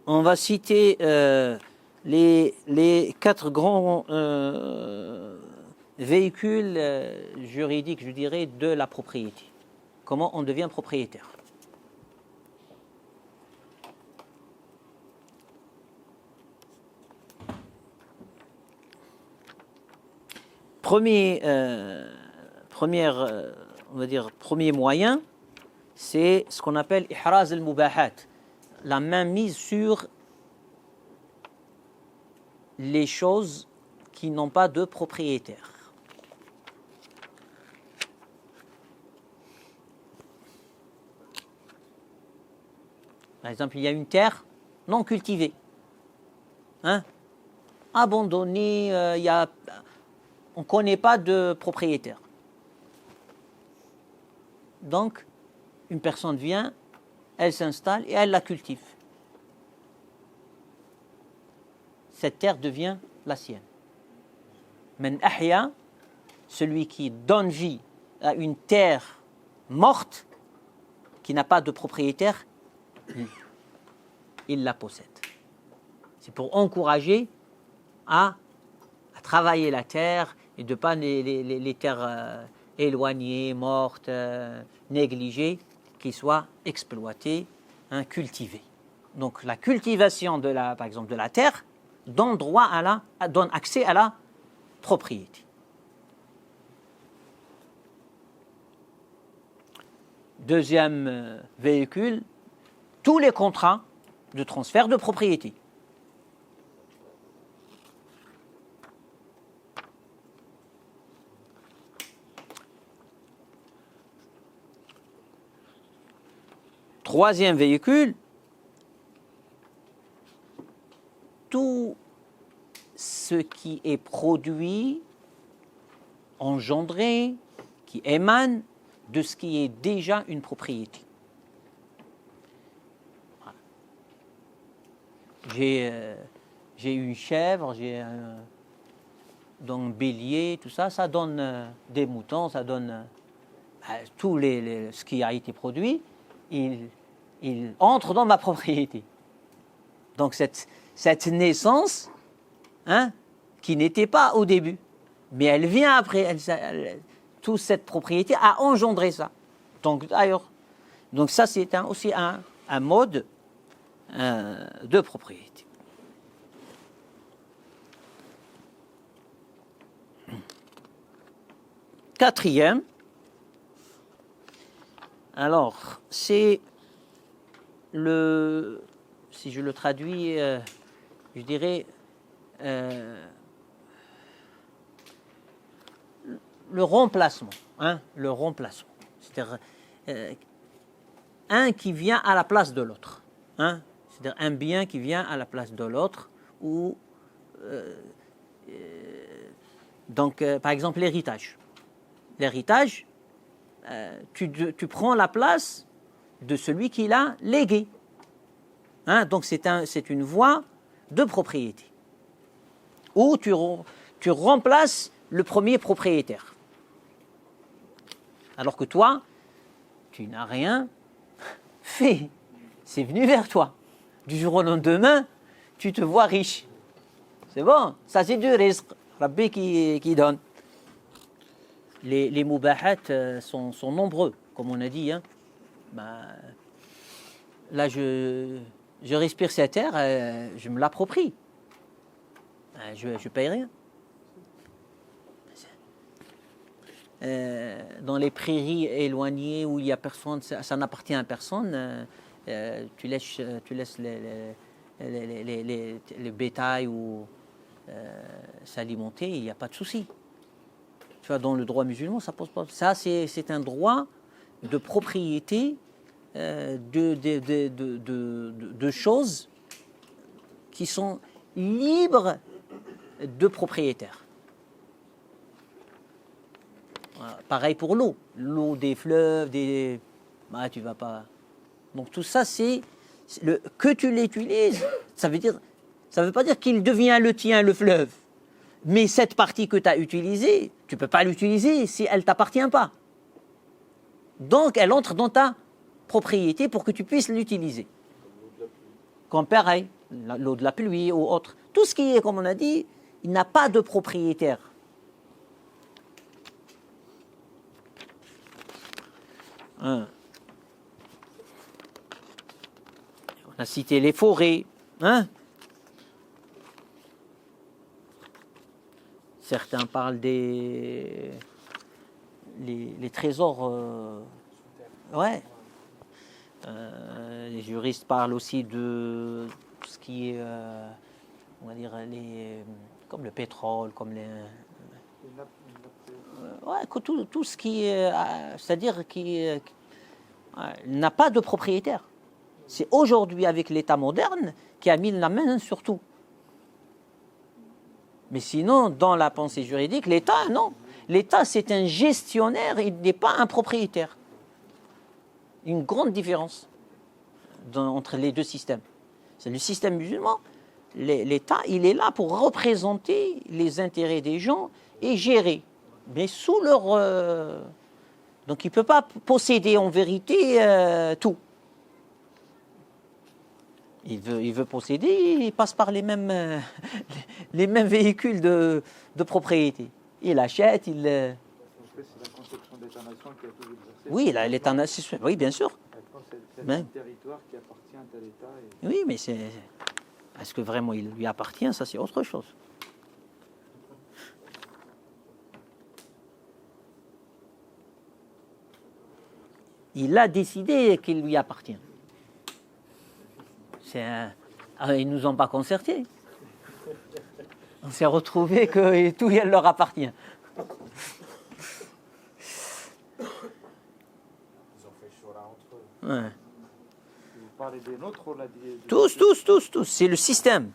on va citer les quatre grands véhicules juridiques, je dirais, de la propriété. Comment on devient propriétaire? On va dire, premier moyen, c'est ce qu'on appelle ihraz al-mubahat, la mainmise sur les choses qui n'ont pas de propriétaire. Par exemple, il y a une terre non cultivée, abandonnée, on ne connaît pas de propriétaire. Donc, une personne vient, elle s'installe et elle la cultive. Cette terre devient la sienne. Men ahya, celui qui donne vie à une terre morte, qui n'a pas de propriétaire, il la possède. C'est pour encourager à travailler la terre et de ne pas les terres éloignées, mortes, négligées, qui soient exploitées, cultivées. Donc la cultivation par exemple de la terre donne accès à la propriété. Deuxième véhicule, tous les contrats de transfert de propriété. Troisième véhicule, tout ce qui est produit, engendré, qui émane de ce qui est déjà une propriété. Voilà. J'ai une chèvre, j'ai donc bélier, tout ça, ça donne des moutons, ça donne tout ce qui a été produit, il entre dans ma propriété. Donc cette naissance, qui n'était pas au début, mais elle vient après, toute cette propriété a engendré ça. Donc d'ailleurs, ça c'est aussi un mode de propriété. Quatrième, alors c'est si je le traduis, je dirais le remplacement, le remplacement, c'est-à-dire un qui vient à la place de l'autre, c'est-à-dire un bien qui vient à la place de l'autre, ou par exemple l'héritage. L'héritage, tu prends la place de celui qui l'a légué. Donc c'est une voie de propriété. Ou tu remplaces le premier propriétaire. Alors que toi, tu n'as rien fait. C'est venu vers toi. Du jour au lendemain, tu te vois riche. C'est bon, ça c'est du rizq. Rabbi qui donne. Les mubahat sont nombreux, comme on a dit. Là, je respire cette air, je me l'approprie. Je ne paye rien. Dans les prairies éloignées où il n'y a personne, ça n'appartient à personne, tu laisses les bétails ou s'alimenter, il n'y a pas de souci. Tu vois, dans le droit musulman, ça pose pas. Ça, c'est un droit de propriété de choses qui sont libres de propriétaires. Voilà. Pareil pour l'eau des fleuves, tu vas pas. Donc tout ça, c'est que tu l'utilises. Ça veut pas dire qu'il devient le tien, le fleuve. Mais cette partie que tu as utilisée, tu ne peux pas l'utiliser si elle ne t'appartient pas. Donc, elle entre dans ta propriété pour que tu puisses l'utiliser. Comme pareil, l'eau de la pluie ou autre. Tout ce qui est, comme on a dit, il n'a pas de propriétaire. Hein. On a cité les forêts. Hein. Certains parlent des les trésors. Ouais. Les juristes parlent aussi de tout ce qui est, on va dire, comme le pétrole, comme les. Ouais, tout ce qui est. C'est-à-dire qui n'a pas de propriétaire. C'est aujourd'hui, avec l'État moderne, qui a mis la main sur tout. Mais sinon, dans la pensée juridique, l'État, non. L'État, c'est un gestionnaire, il n'est pas un propriétaire. Une grande différence entre les deux systèmes. C'est le système musulman. L'État, il est là pour représenter les intérêts des gens et gérer. Mais sous leur... Donc il ne peut pas posséder en vérité tout. Il veut posséder, il passe par les mêmes véhicules de propriété. Il achète, il... C'est la conception d'État-nation qui a toujours exercé. Oui, l'État-nation, oui, bien sûr. C'est un territoire qui appartient à tel État. Oui, mais c'est... Est-ce que vraiment il lui appartient? Ça, c'est autre chose. Il a décidé qu'il lui appartient. Ils ne nous ont pas concertés. On s'est retrouvé que tout il leur appartient. Ils ont fait choura entre eux. Ouais. Vous parlez des nôtres, on l'a dit. Tous. C'est le système.